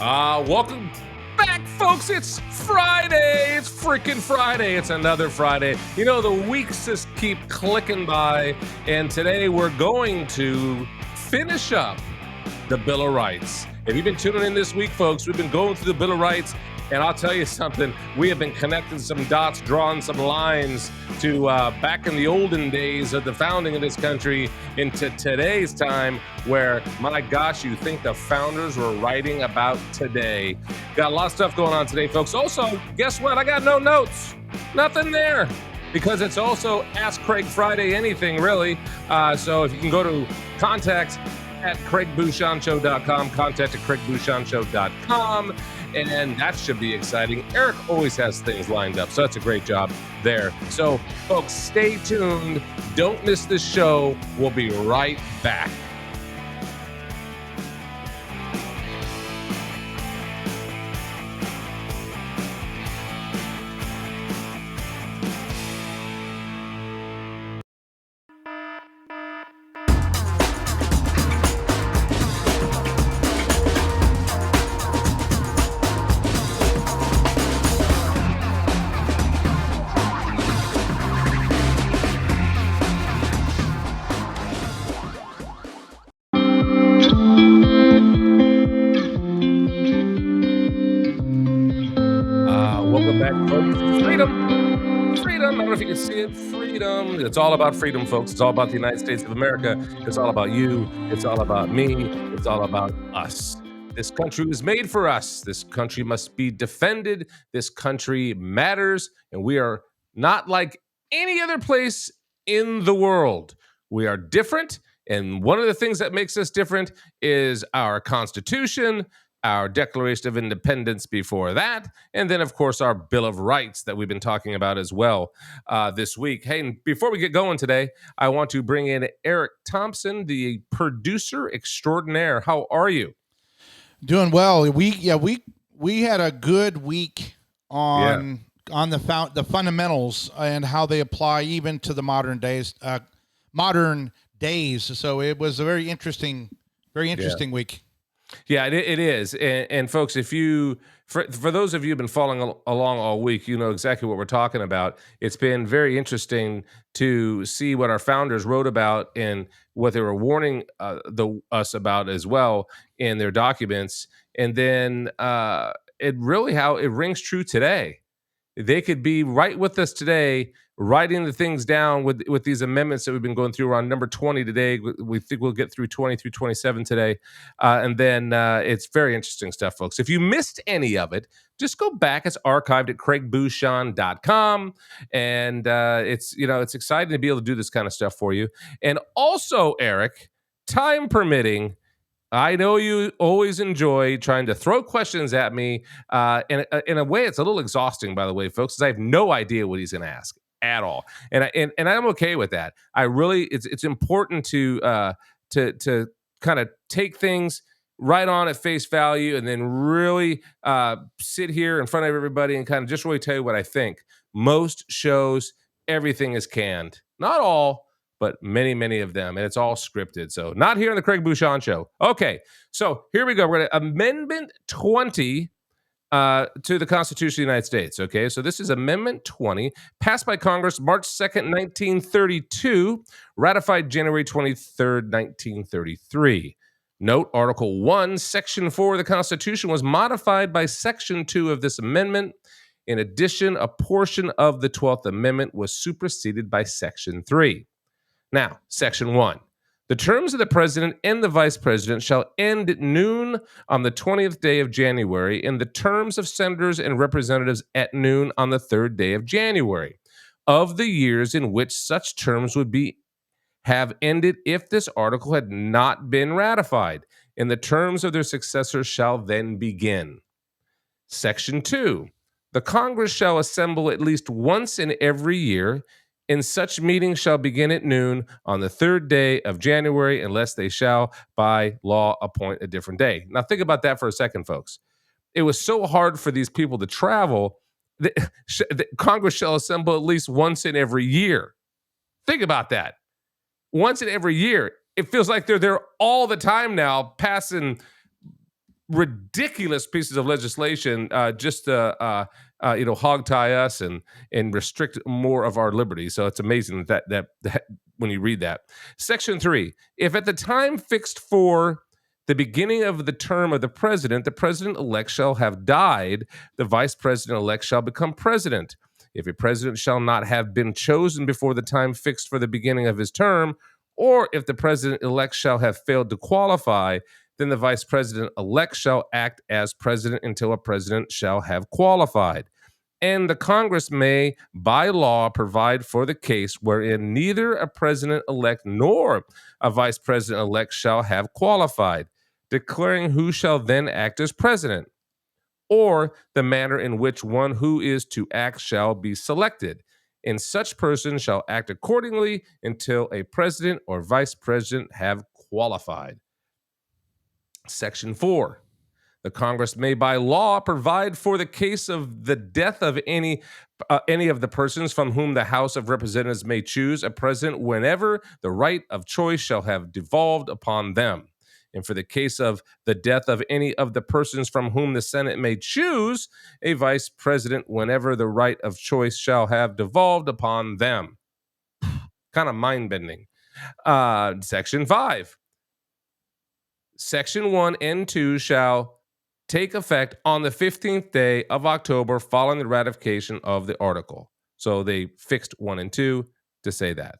Welcome back, folks. It's Friday. It's freaking Friday. It's another Friday. You know, the weeks just keep clicking by, and today we're going to finish up the Bill of Rights. If you've been tuning in this week, folks, we've been going through the Bill of Rights, and I'll tell you something. We have been connecting some dots, drawing some lines to back in the olden days of the founding of this country into today's time where, my gosh, you think the founders were writing about today. Got a lot of stuff going on today, folks. Also, guess what? I got no notes. Nothing there. Because it's also Ask Craig Friday anything, really. So if you can go to contact at craigbouchonshow.com, contact at craigbouchonshow.com, and that should be exciting. Eric always has things lined up, so that's a great job there. So, folks, stay tuned. Don't miss this show. We'll be right back. Welcome back, folks. Freedom. Freedom. I don't know if you can see it. Freedom. It's all about freedom, folks. It's all about the United States of America. It's all about you. It's all about me. It's all about us. This country was made for us. This country must be defended. This country matters. And we are not like any other place in the world. We are different. And one of the things that makes us different is our Constitution, our Declaration of Independence before that, and then, of course, our Bill of Rights that we've been talking about as well this week. Hey, and before we get going today, I want to bring in Eric Thompson, the producer extraordinaire. How are you? Doing well. We had a good week on the fundamentals and how they apply even to the modern days. So it was a very interesting week. Yeah, it is. And folks, if you, for those of you who've been following along all week, you know exactly what we're talking about. It's been very interesting to see what our founders wrote about and what they were warning us about as well in their documents. And then it really how it rings true today. They could be right with us today, writing the things down with these amendments that we've been going through. We're on number 20 today. We think we'll get through 20 through 27 today. And then it's very interesting stuff, folks. If you missed any of it, just go back. It's archived at craigbouchon.com. And it's exciting to be able to do this kind of stuff for you. And also, Eric, time permitting, I know you always enjoy trying to throw questions at me. In a way, it's a little exhausting, by the way, folks, because I have no idea what he's going to ask at all, and I'm okay with that. It's important to kind of take things right on at face value, and then really sit here in front of everybody and kind of just really tell you what I think. Most shows, everything is canned, not all, but many of them, and it's all scripted. So not here on the Craig Bouchon Show. Okay, so here we go. We're going to Amendment 20 to the Constitution of the United States. Okay, so this is Amendment 20, passed by Congress March 2nd, 1932, ratified January 23rd, 1933. Note, Article 1, Section 4 of the Constitution was modified by Section 2 of this amendment. In addition, a portion of the 12th Amendment was superseded by Section 3. Now, Section 1. The terms of the president and the vice president shall end at noon on the 20th day of January, and the terms of senators and representatives at noon on the 3rd day of January, of the years in which such terms would have ended if this article had not been ratified, and the terms of their successors shall then begin. Section 2. The Congress shall assemble at least once in every year, and such meetings shall begin at noon on the 3rd day of January, unless they shall, by law, appoint a different day. Now, think about that for a second, folks. It was so hard for these people to travel that Congress shall assemble at least once in every year. Think about that. Once in every year. It feels like they're there all the time now, passing ridiculous pieces of legislation just to hog tie us and restrict more of our liberty. So it's amazing that when you read that. Section 3, if at the time fixed for the beginning of the term of the president-elect shall have died, the vice president-elect shall become president. If a president shall not have been chosen before the time fixed for the beginning of his term, or if the president-elect shall have failed to qualify, then the vice president-elect shall act as president until a president shall have qualified. And the Congress may, by law, provide for the case wherein neither a president-elect nor a vice president-elect shall have qualified, declaring who shall then act as president, or the manner in which one who is to act shall be selected. And such person shall act accordingly until a president or vice president have qualified. Section 4. The Congress may by law provide for the case of the death of any of the persons from whom the House of Representatives may choose a president whenever the right of choice shall have devolved upon them. And for the case of the death of any of the persons from whom the Senate may choose a vice president whenever the right of choice shall have devolved upon them. Kind of mind-bending. Section 5. Section 1 and 2 shall take effect on the 15th day of October following the ratification of the article. So they fixed 1 and 2 to say that.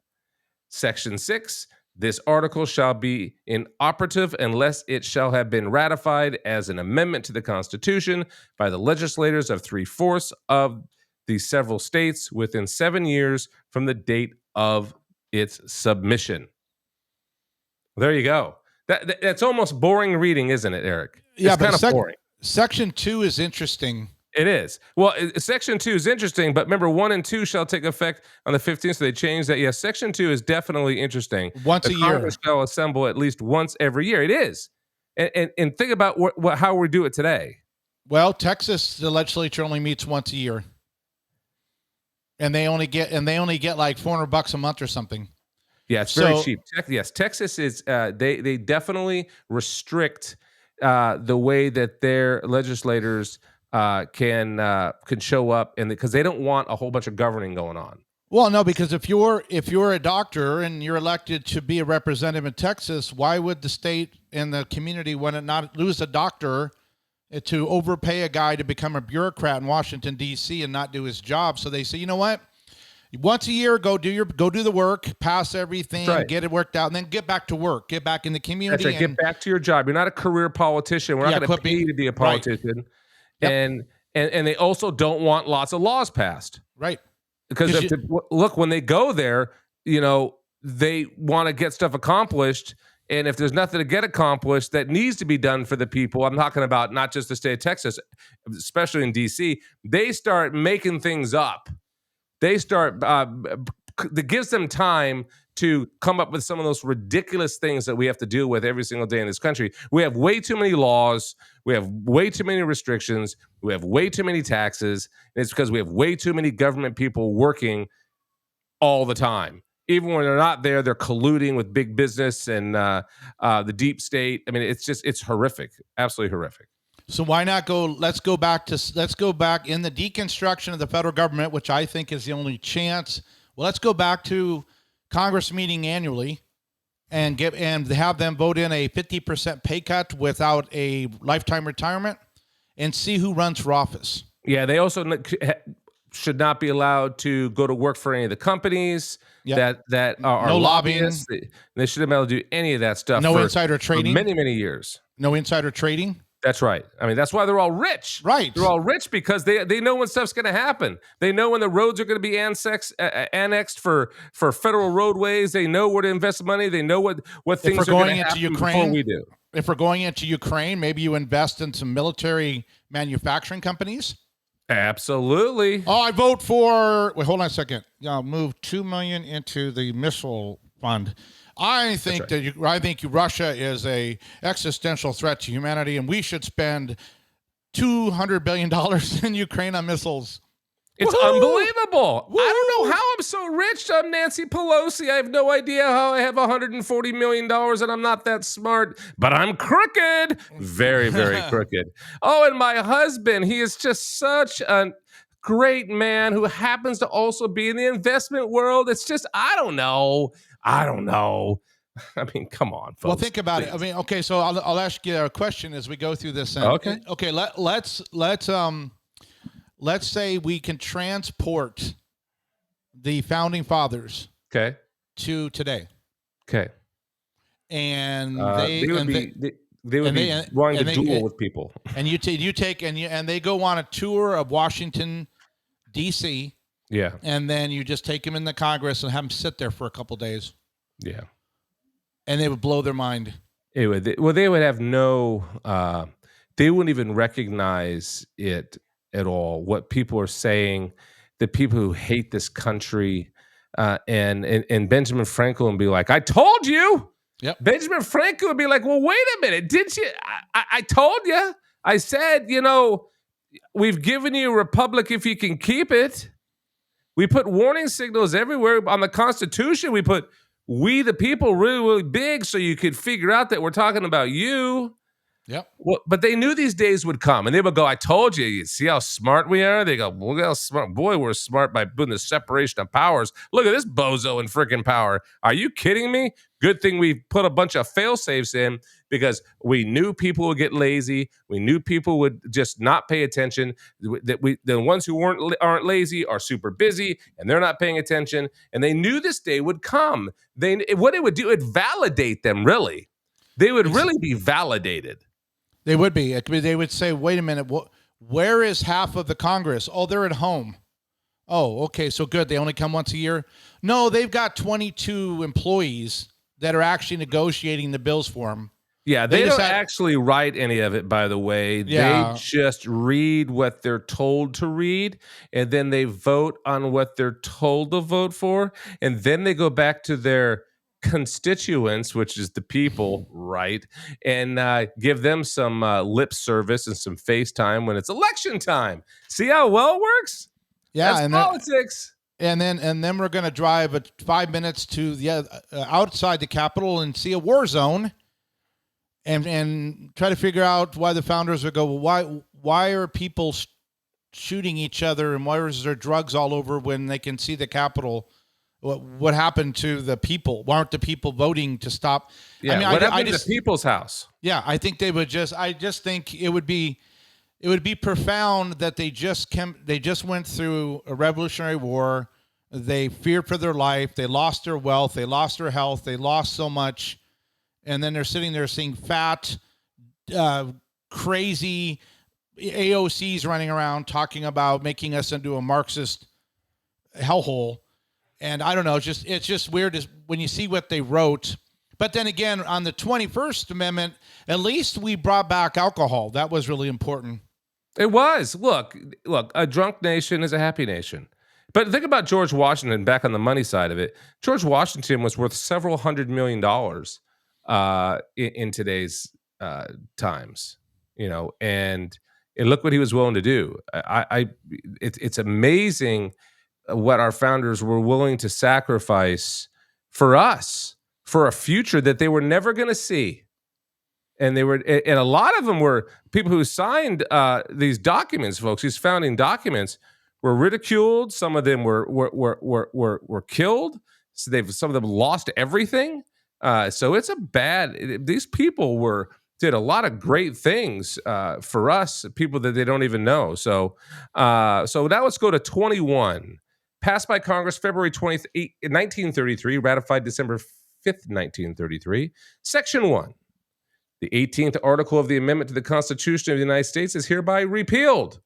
Section 6, this article shall be inoperative unless it shall have been ratified as an amendment to the Constitution by the legislators of 3/4 of the several states within 7 years from the date of its submission. There you go. That's almost boring reading, isn't it, Eric? Yeah, it's kind of boring. Section 2 is interesting. It is. Well, Section 2 is interesting, but remember, 1 and 2 shall take effect on the 15th, so they changed that. Yes, Section 2 is definitely interesting. Once a year. Congress shall assemble at least once every year. It is. And think about how we do it today. Well, Texas, the legislature only meets once a year. And they only get like $400 a month or something. Yeah, it's very cheap. Yes, Texas is. They definitely restrict the way that their legislators can show up, and because they don't want a whole bunch of governing going on. Well, no, because if you're a doctor and you're elected to be a representative in Texas, why would the state and the community want to not lose a doctor to overpay a guy to become a bureaucrat in Washington D.C. and not do his job? So they say, you know what? Once a year, go do the work, pass everything, get it worked out, and then get back to work, get back in the community. That's right. Get back to your job. You're not a career politician. We're not going to pay you to be a politician. Right. Yep. And they also don't want lots of laws passed. Right. Because look, when they go there, they want to get stuff accomplished. And if there's nothing to get accomplished that needs to be done for the people, I'm talking about not just the state of Texas, especially in D.C., they start making things up. They start, that gives them time to come up with some of those ridiculous things that we have to deal with every single day in this country. We have way too many laws. We have way too many restrictions. We have way too many taxes. And it's because we have way too many government people working all the time. Even when they're not there, they're colluding with big business and the deep state. I mean, it's horrific, absolutely horrific. So why not let's go back in the deconstruction of the federal government, which I think is the only chance. Well, let's go back to Congress meeting annually and have them vote in a 50% pay cut without a lifetime retirement and see who runs for office. Yeah, they also should not be allowed to go to work for any of the companies that are no lobbyists. They shouldn't be able to do any of that stuff. No insider trading. For many, many years. No insider trading. That's right. I mean, that's why they're all rich. Right. They're all rich because they know when stuff's going to happen. They know when the roads are going to be annexed for federal roadways. They know where to invest money. They know what things are going to happen before we do. If we're going into Ukraine, maybe you invest in some military manufacturing companies. Absolutely. Oh, I vote for. Wait, hold on a second. I'll move $2 million into the missile fund. I think Russia is a existential threat to humanity, and we should spend $200 billion in Ukraine on missiles. It's Woohoo! unbelievable. I don't Woo! know how I'm so rich. I'm Nancy Pelosi. I have no idea how I have $140 million and I'm not that smart, but I'm crooked. Very, very crooked. Oh, and my husband, he is just such a great man who happens to also be in the investment world. It's just, I don't know. I don't know. I mean, come on, folks. Well, think about it. I please. mean, okay, so I'll ask you a question as we go through this. Okay. Okay. Let's say we can transport the founding fathers Okay. to today, Okay. and They would be, they would and be they wanting and to they duel with people. and and they go on a tour of Washington D.C. Yeah. and then you just take them in the Congress and have them sit there for a couple days, Yeah. and they would blow their mind. They would have no, they wouldn't even recognize it at all. What people are saying, the people who hate this country, and Benjamin Franklin would be like, "I told you." Yep. Benjamin Franklin would be like, "Well, wait a minute, did you? I told you. I said, we've given you a republic if you can keep it. We put warning signals everywhere on the Constitution. We put "We the people" really, really big so you could figure out that we're talking about you. Yep. Well, but they knew these days would come, and they would go, "I told you. You see how smart we are?" They go, "Look how smart. Boy, we're smart by doing the separation of powers. Look at this bozo in freaking power. Are you kidding me? Good thing we put a bunch of fail safes in because we knew people would get lazy. We knew people would just not pay attention. The ones who aren't lazy are super busy, and they're not paying attention. And they knew this day would come. What it would do, it validate them. Really, they would really be validated." They would be. They would say, "Wait a minute, where is half of the Congress? Oh, they're at home. Oh, okay, so good. They only come once a year. No, they've got 22 employees that are actually negotiating the bills for them." Yeah, they don't actually write any of it, by the way. Yeah. They just read what they're told to read, and then they vote on what they're told to vote for, and then they go back to their constituents, which is the people, right, and give them some lip service and some FaceTime when it's election time. See how well it works? Yeah, That's and politics. And then we're going to drive 5 minutes to the outside the Capitol and see a war zone, and try to figure out why the founders would go, well, why are people shooting each other, and why is there drugs all over when they can see the Capitol? What happened to the people? Why aren't the people voting to stop? Yeah, what happened to the people's house? Yeah, I think they would just. I just think it would be profound that they just went through a Revolutionary War. They feared for their life. They lost their wealth. They lost their health. They lost so much, and then they're sitting there seeing fat, crazy AOCs running around talking about making us into a Marxist hellhole. And I don't know, it's just weird when you see what they wrote. But then again, on the 21st Amendment, at least we brought back alcohol. That was really important. It was. Look, a drunk nation is a happy nation. But think about George Washington, back on the money side of it. George Washington was worth several $100 million in today's times, and look what he was willing to do. It's amazing what our founders were willing to sacrifice for us, for a future that they were never going to see. And and a lot of them were people who signed these documents, folks. These founding documents were ridiculed. Some of them were killed. So some of them lost everything. So it's these people did a lot of great things for us, people that they don't even know. So now let's go to 21. Passed by Congress February 20th, 1933, ratified December 5th, 1933. Section 1. The 18th article of the amendment to the Constitution of the United States is hereby repealed.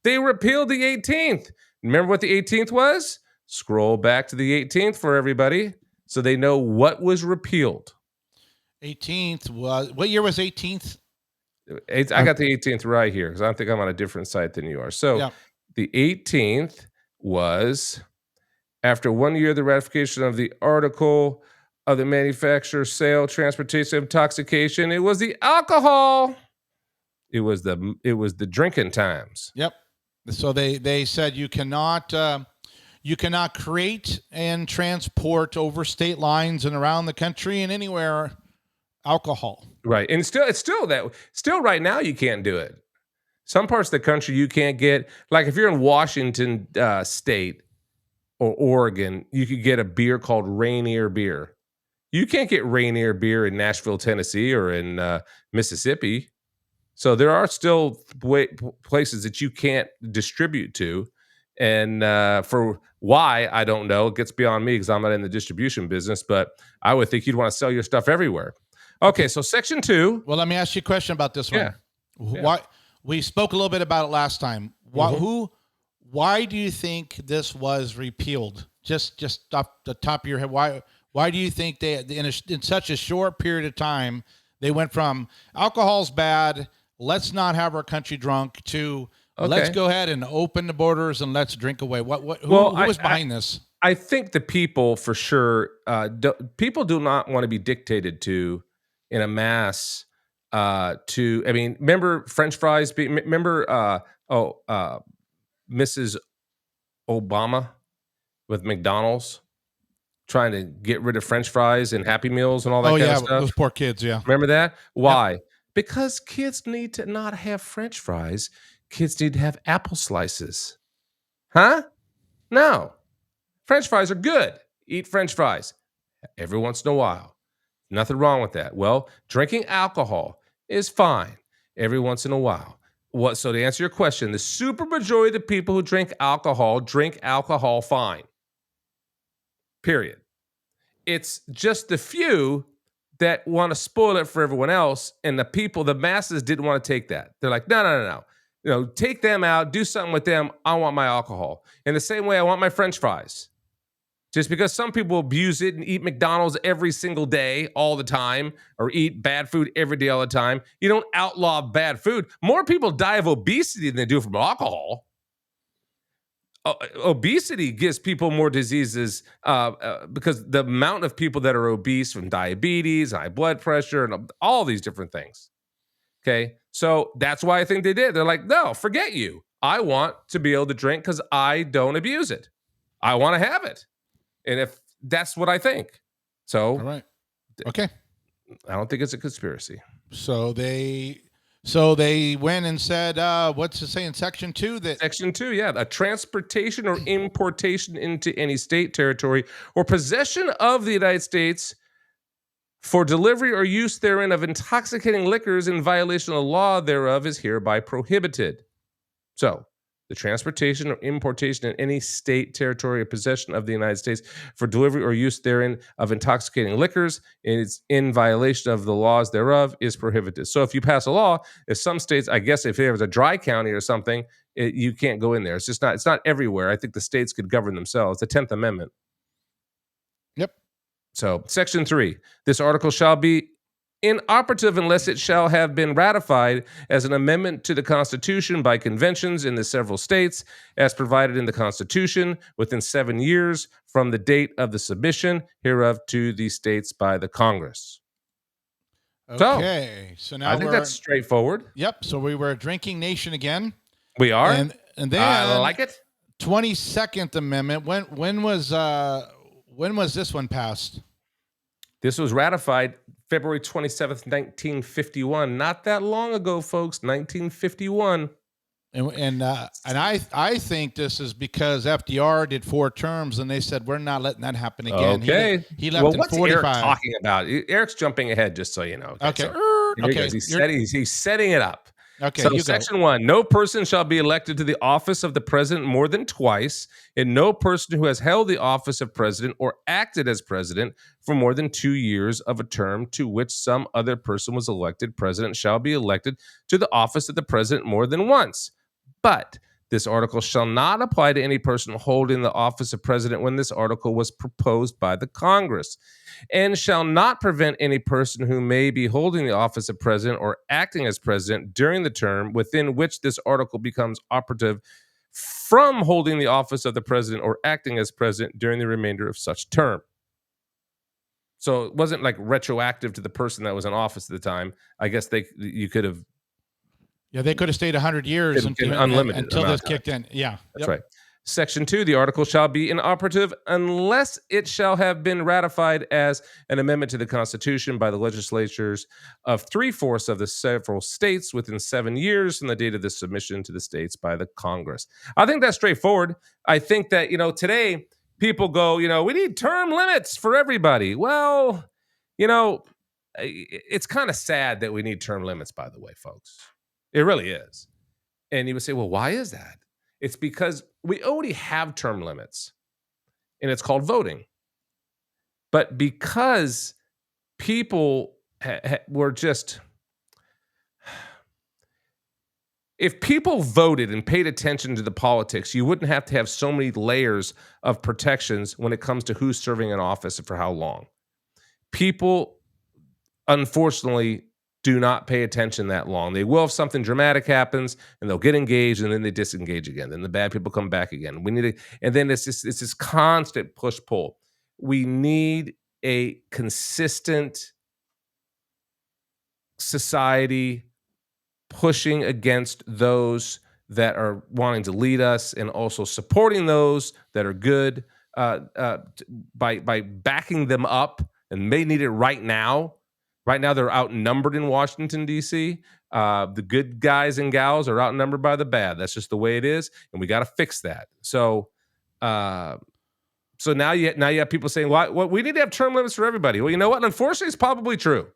They repealed the 18th. Remember what the 18th was? Scroll back to the 18th for everybody so they know what was repealed. 18th was, what year was 18th? I got the 18th right here because I think I'm on a different site than you are. So Yeah. The 18th was after 1 year of the ratification of the article of the manufacture, sale, transportation, intoxication. It was the alcohol. It was the drinking times. Yep. So they said you cannot create and transport over state lines and around the country and anywhere alcohol. Right. And still right now you can't do it. Some parts of the country you can't get, like if you're in Washington state or Oregon, you could get a beer called Rainier beer. You can't get Rainier beer in Nashville, Tennessee or in Mississippi. So there are still places that you can't distribute to. And for why, I don't know. It gets beyond me because I'm not in the distribution business, but I would think you'd want to sell your stuff everywhere. Okay, so section 2. Well, let me ask you a question about this one. Yeah. Why we spoke a little bit about it last time. Why Mhm. why do you think this was repealed? Just off the top of your head, why do you think they in such a short period of time they went from alcohol's bad, let's not have our country drunk, to let's Okay. go ahead and open the borders and let's drink away? Who Well, was behind this? I think the people for sure, people do not want to be dictated to in a mass. I mean, remember French fries? Remember, Mrs. Obama with McDonald's trying to get rid of French fries and Happy Meals and all that Oh kind of yeah, stuff. those poor kids. Yeah. Remember that? Yep. Why? Because kids need to not have French fries. Kids need to have apple slices. Huh? No. French fries are good. Eat French fries every once in a while. Nothing wrong with that. Well, drinking alcohol is fine every once in a while. So to answer your question, the super majority of the people who drink alcohol fine. Period. It's just the few that want to spoil it for everyone else, and the masses didn't want to take that. They're like, no, no, no, no. Take them out, do something with them. I want my alcohol. In the same way I want my French fries. Just because some people abuse it and eat McDonald's every single day, all the time, or eat bad food every day, all the time, you don't outlaw bad food. More people die of obesity than they do from alcohol. Obesity gives people more diseases because the amount of people that are obese from diabetes, high blood pressure, and all these different things. Okay. So that's why I think they did. They're like, no, forget you. I want to be able to drink because I don't abuse it. I want to have it. And if that's what I think. So All right. Okay. I don't think it's a conspiracy. So they went and said, what's it say in section 2 that Section 2, yeah, a transportation or importation into any state, territory, or possession of the United States for delivery or use therein of intoxicating liquors in violation of the law thereof is hereby prohibited. So, the transportation or importation in any state, territory, or possession of the United States for delivery or use therein of intoxicating liquors is in violation of the laws thereof is prohibited. So, if you pass a law, if some states, I guess, if there was a dry county or something, you can't go in there. It's just not. It's not everywhere. I think the states could govern themselves. The 10th Amendment. Yep. So, Section 3, this article shall be inoperative unless it shall have been ratified as an amendment to the Constitution by conventions in the several states, as provided in the Constitution, within 7 years from the date of the submission hereof to the states by the Congress. Okay. So now I think that's straightforward. Yep. So we were a drinking nation again. We are. And then I like it. 22nd Amendment. When was this one passed? This was ratified February 27th, 1951. Not that long ago, folks. 1951. And I think this is because FDR did 4 terms, and they said we're not letting that happen again. Okay. He left in what's 45. Eric talking about? Eric's jumping ahead, just so you know. Okay. So here he Okay. goes. He's setting it up. Okay. So you section 1, no person shall be elected to the office of the president more than twice, and no person who has held the office of president or acted as president for more than 2 years of a term to which some other person was elected president shall be elected to the office of the president more than once. But this article shall not apply to any person holding the office of president when this article was proposed by the Congress, and shall not prevent any person who may be holding the office of president or acting as president during the term within which this article becomes operative from holding the office of the president or acting as president during the remainder of such term. So it wasn't like retroactive to the person that was in office at the time. I guess you could have Yeah, they could have stayed 100 years An unlimited until amount this of time. kicked in. Yeah. That's Yep. right. Section 2, the article shall be inoperative unless it shall have been ratified as an amendment to the Constitution by the legislatures of three-fourths of the several states within 7 years from the date of the submission to the states by the Congress. I think that's straightforward. I think that, today people go, we need term limits for everybody. Well, it's kind of sad that we need term limits, by the way, folks. It really is. And you would say, well, why is that? It's because we already have term limits, and it's called voting. But because people were just, if people voted and paid attention to the politics, you wouldn't have to have so many layers of protections when it comes to who's serving in office and for how long. People, unfortunately, do not pay attention that long. They will if something dramatic happens, and they'll get engaged, and then they disengage again. Then the bad people come back again. We need to, and then it's this constant push pull. We need a consistent society pushing against those that are wanting to lead us, and also supporting those that are good by backing them up. And they need it right now. Right now, they're outnumbered in Washington, D.C. The good guys and gals are outnumbered by the bad. That's just the way it is, and we got to fix that. So, now you have people saying, "Well, we need to have term limits for everybody." Well, you know what? Unfortunately, it's probably true.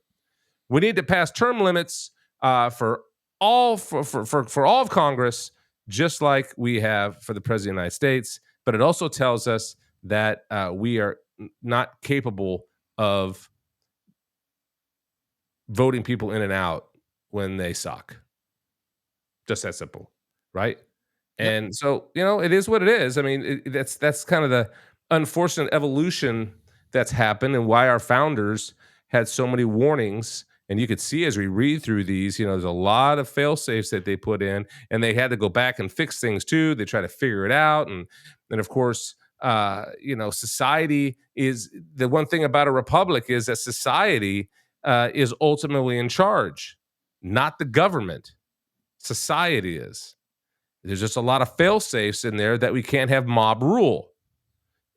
We need to pass term limits for all for all of Congress, just like we have for the President of the United States. But it also tells us that we are not capable of voting people in and out when they suck. Just that simple, right? Yep. And so, it is what it is. I mean, that's kind of the unfortunate evolution that's happened, and why our founders had so many warnings. And you could see as we read through these, there's a lot of fail safes that they put in, and they had to go back and fix things too. They try to figure it out, and of course, society is the one thing about a republic is that society is ultimately in charge, not the government. Society is. There's just a lot of fail safes in there that we can't have mob rule.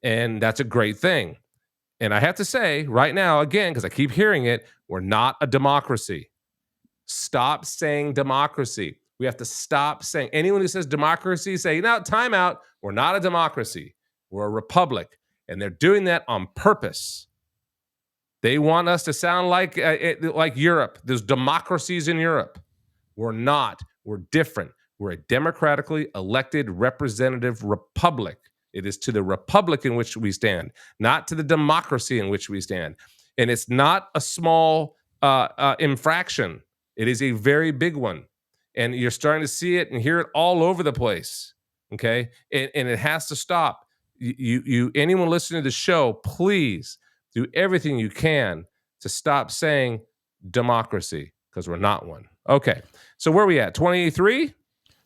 And that's a great thing. And I have to say right now, again, because I keep hearing it, we're not a democracy. Stop saying democracy. We have to stop saying, anyone who says democracy, say, no, time out. We're not a democracy. We're a republic. And they're doing that on purpose. They want us to sound like Europe. There's democracies in Europe. We're not. We're different. We're a democratically elected representative republic. It is to the republic in which we stand, not to the democracy in which we stand. And it's not a small infraction. It is a very big one. And you're starting to see it and hear it all over the place. Okay. And it has to stop. Anyone listening to the show, please do everything you can to stop saying democracy, because we're not one. Okay. So where are we at? 23?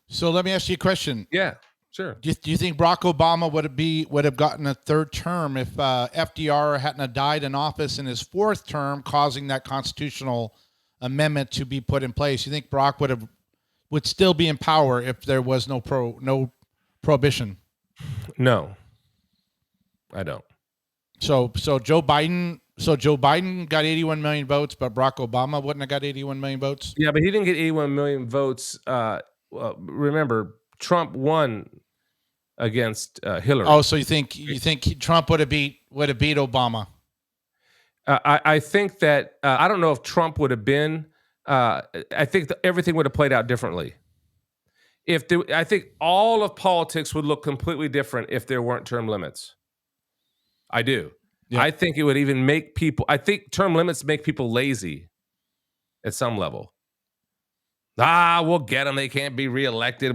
So let me ask you a question. Yeah, sure. Do you think Barack Obama would have gotten a third term if FDR hadn't have died in office in his fourth term, causing that constitutional amendment to be put in place? You think Barack would still be in power if there was no prohibition? No, I don't. So Joe Biden got 81 million votes, but Barack Obama wouldn't have got 81 million votes. Yeah, but he didn't get 81 million votes. Remember, Trump won against Hillary. Oh, so you think Trump would have beat Obama? I think that I don't know if Trump would have been. I think that everything would have played out differently. I think all of politics would look completely different if there weren't term limits. I do. Yeah. I think it would even make people. I think term limits make people lazy at some level. We'll get them. They can't be reelected.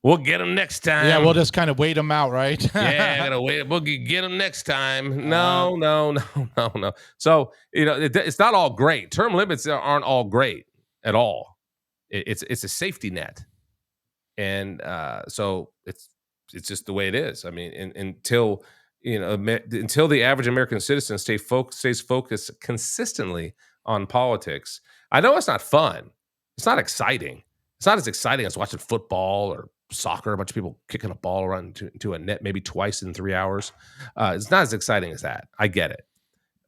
We'll get them next time. Yeah, we'll just kind of wait them out, right? Yeah, gotta wait. We'll get them next time. No. So it's not all great. Term limits aren't all great at all. It's a safety net, and so it's just the way it is. I mean, until the average American citizen stays focused consistently on politics. I know it's not fun. It's not exciting. It's not as exciting as watching football or soccer, a bunch of people kicking a ball around into a net maybe twice in 3 hours. It's not as exciting as that. I get it.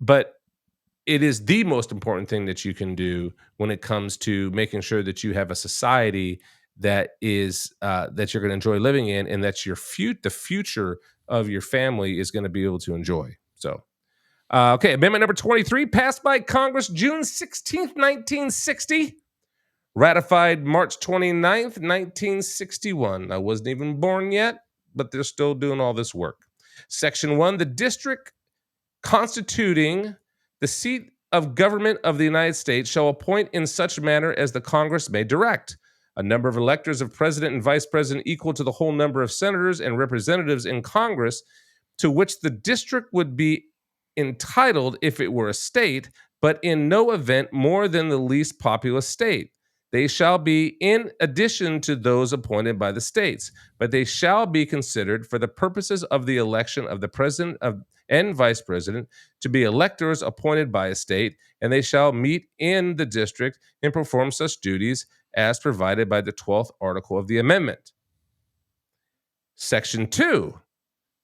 But it is the most important thing that you can do when it comes to making sure that you have a society that is that you're going to enjoy living in, and that the future of your family is going to be able to enjoy. So, okay, Amendment number 23 passed by Congress June 16th, 1960. Ratified March 29th, 1961. I wasn't even born yet, but they're still doing all this work. Section 1, the district constituting the seat of government of the United States shall appoint in such manner as the Congress may direct a number of electors of president and vice president equal to the whole number of senators and representatives in Congress to which the district would be entitled if it were a state, but in no event more than the least populous state. They shall be in addition to those appointed by the states, but they shall be considered for the purposes of the election of the president and vice president to be electors appointed by a state, and they shall meet in the district and perform such duties as provided by the 12th article of the amendment. Section 2,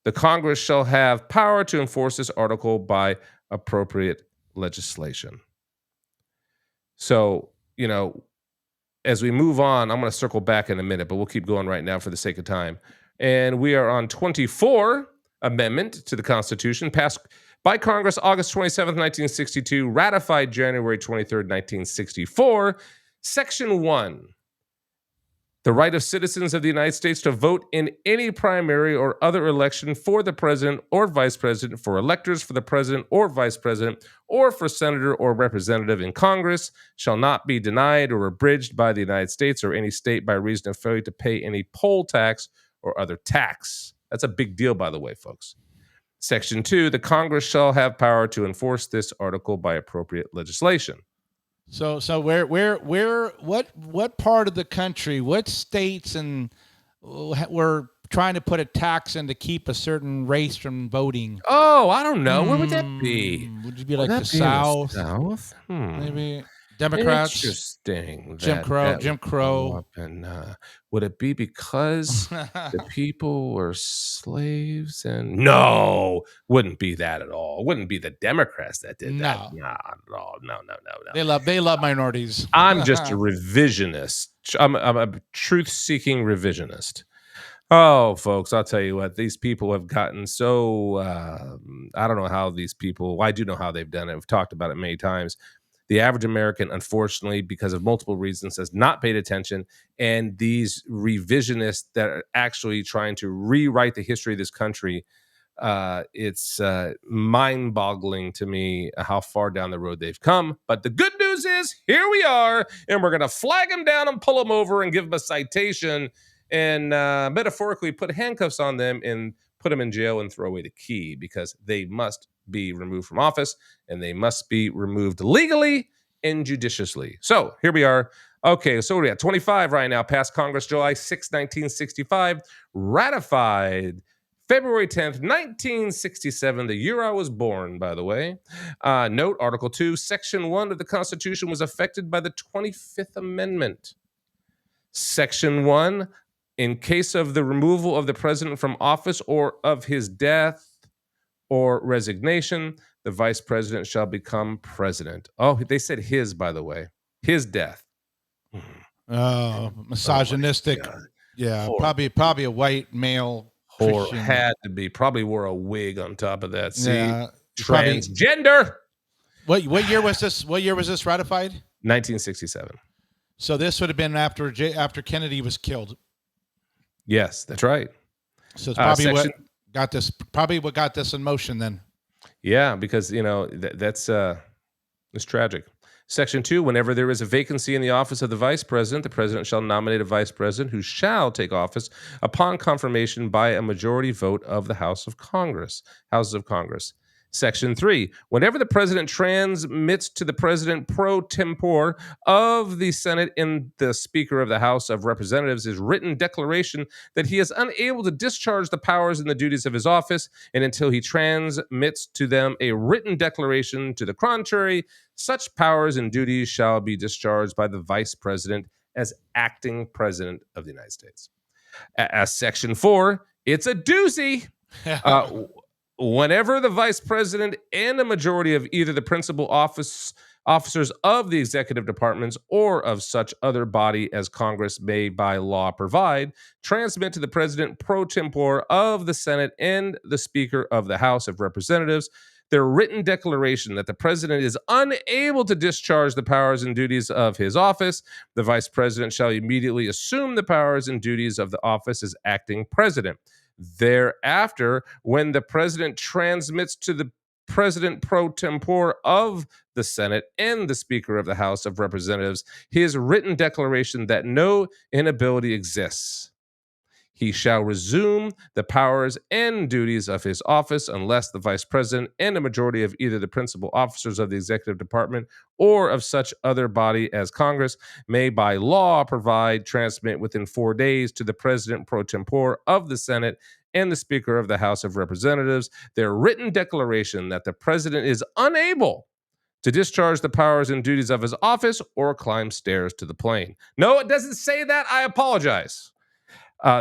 the Congress shall have power to enforce this article by appropriate legislation. So, as we move on, I'm going to circle back in a minute, but we'll keep going right now for the sake of time. And we are on 24, Amendment to the Constitution, passed by Congress August 27th, 1962, ratified January 23rd, 1964. Section 1, the right of citizens of the United States to vote in any primary or other election for the president or vice president, for electors for the president or vice president, or for senator or representative in Congress shall not be denied or abridged by the United States or any state by reason of failure to pay any poll tax or other tax. That's a big deal, by the way, folks. Section 2, the Congress shall have power to enforce this article by appropriate legislation. So what part of the country, what states were trying to put a tax in to keep a certain race from voting? Oh, I don't know. Where would that be? Would it be like the South? South? Maybe Democrats? Interesting. Jim Crow. And would it be because the people were slaves? And no, wouldn't be that at all. It wouldn't be the Democrats that did that. No, not at all. No. They love minorities. I'm just a revisionist. I'm a truth-seeking revisionist. Oh, folks, I'll tell you what, these people have gotten so, I don't know how these people, well, I do know how they've done it. We've talked about it many times. The average American, unfortunately, because of multiple reasons, has not paid attention. And these revisionists that are actually trying to rewrite the history of this country, it's mind-boggling to me how far down the road they've come. But the good news is, here we are, and we're going to flag them down and pull them over and give them a citation and metaphorically put handcuffs on them and put them in jail and throw away the key, because they must be removed from office, and they must be removed legally and judiciously. So here we are. Okay, so we're at 25 right now, passed Congress July 6, 1965, ratified February 10th, 1967, the year I was born, by the way. Note, Article 2, Section 1 of the Constitution was affected by the 25th Amendment. Section 1, in case of the removal of the president from office or of his death or resignation, the vice president shall become president. Oh, they said his, by the way. His death. Misogynistic. Oh, yeah, probably a white male Christian. Had to be. Probably wore a wig on top of that. See? Yeah, transgender. What year was this? What year was this ratified? 1967. So this would have been after Kennedy was killed. Yes, that's right. So it's probably what got this in motion then. Yeah, because that's tragic. Section 2, whenever there is a vacancy in the office of the vice president, the president shall nominate a vice president who shall take office upon confirmation by a majority vote of the Houses of Congress. Section 3, whenever the president transmits to the president pro tempore of the Senate and the Speaker of the House of Representatives his written declaration that he is unable to discharge the powers and the duties of his office, and until he transmits to them a written declaration to the contrary, such powers and duties shall be discharged by the vice president as acting president of the United States. As Section 4, it's a doozy. Uh, Whenever the vice president and a majority of either the principal officers of the executive departments or of such other body as Congress may by law provide transmit to the president pro tempore of the Senate and the Speaker of the House of Representatives their written declaration that the president is unable to discharge the powers and duties of his office, the vice president shall immediately assume the powers and duties of the office as acting president. Thereafter, when the president transmits to the president pro tempore of the Senate and the Speaker of the House of Representatives his written declaration that no inability exists, he shall resume the powers and duties of his office unless the vice president and a majority of either the principal officers of the executive department or of such other body as Congress may by law provide transmit within 4 days to the president pro tempore of the Senate and the Speaker of the House of Representatives their written declaration that the president is unable to discharge the powers and duties of his office or climb stairs to the plane. No, it doesn't say that. I apologize.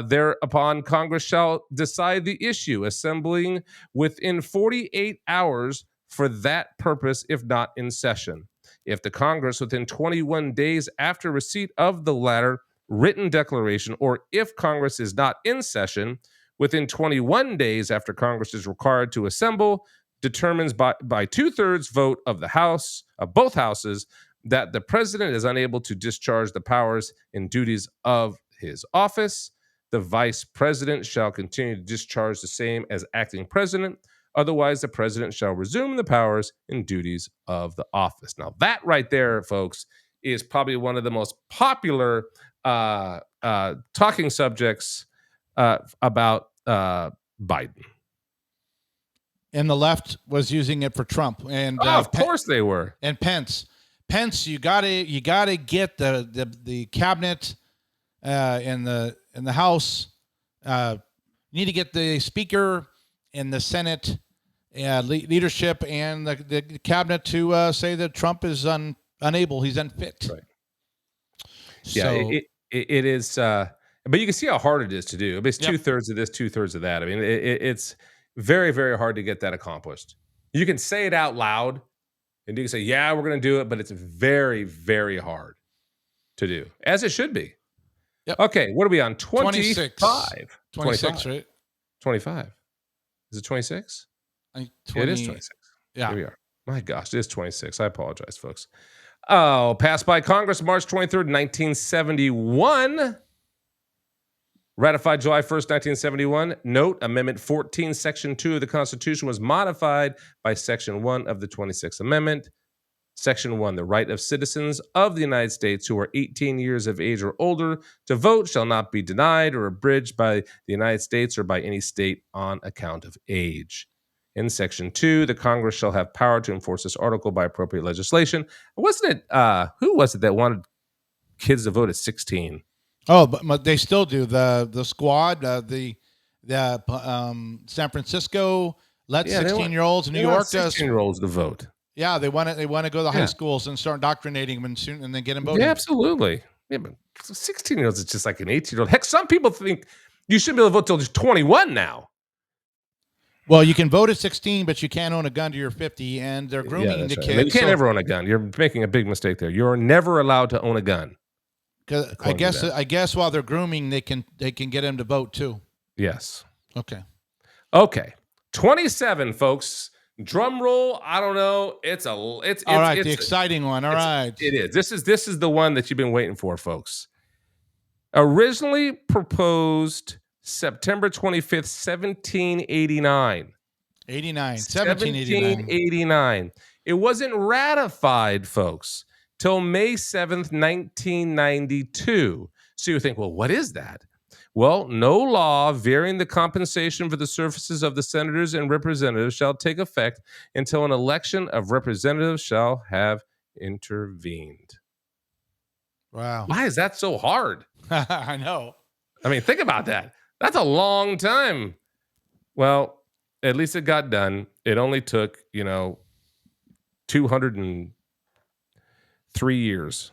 Thereupon, Congress shall decide the issue, assembling within 48 hours for that purpose, if not in session. If the Congress, within 21 days after receipt of the latter written declaration, or if Congress is not in session, within 21 days after Congress is required to assemble, determines by 2/3 vote of the House, of both houses, that the president is unable to discharge the powers and duties of his office, the vice president shall continue to discharge the same as acting president. Otherwise, the president shall resume the powers and duties of the office. Now, that right there, folks, is probably one of the most popular talking subjects about Biden. And the left was using it for Trump, and of course they were. And Pence, you gotta get the cabinet in the House. You need to get the Speaker and the Senate leadership and the cabinet to say that Trump is unable, he's unfit. Right. Yeah, so, it is. But you can see how hard it is to do. It's 2/3 of this, 2/3 of that. I mean, it's very, very hard to get that accomplished. You can say it out loud, and you can say, "Yeah, we're going to do it," but it's very, very hard to do, as it should be. Yep. Okay, what are we on? 25. 26, right? 25. Is it 26? It is 26. Yeah. Here we are. My gosh, it is 26. I apologize, folks. Oh, passed by Congress March 23rd, 1971. Ratified July 1st, 1971. Note, Amendment 14, Section 2 of the Constitution was modified by Section 1 of the 26th Amendment. Section 1, the right of citizens of the United States who are 18 years of age or older to vote shall not be denied or abridged by the United States or by any state on account of age. In Section 2, the Congress shall have power to enforce this article by appropriate legislation. Wasn't it, who was it that wanted kids to vote at 16? Oh, but they still do. The squad, the San Francisco let 16-year-olds in New York 16-year-olds to vote. Yeah, they want to go to the high schools and start indoctrinating them and then get them voting. Yeah, absolutely. Yeah, but 16-year-olds is just like an 18-year-old. Heck, some people think you shouldn't be able to vote till you're 21 now. Well, you can vote at 16, but you can't own a gun till you're 50, and they're grooming the kids. You can't ever own a gun. You're making a big mistake there. You're never allowed to own a gun. Because I guess while they're grooming, they can get them to vote too. Yes. Okay. 27, folks. Drum roll. I don't know. It's all right. The exciting one. All right. It is. This is the one that you've been waiting for, folks. Originally proposed September 25th, 1789. 1789. It wasn't ratified, folks, till May 7th, 1992. So you think, well, what is that? Well, no law varying the compensation for the services of the senators and representatives shall take effect until an election of representatives shall have intervened. Wow. Why is that so hard? I know. I mean, think about that. That's a long time. Well, at least it got done. It only took, 203 years.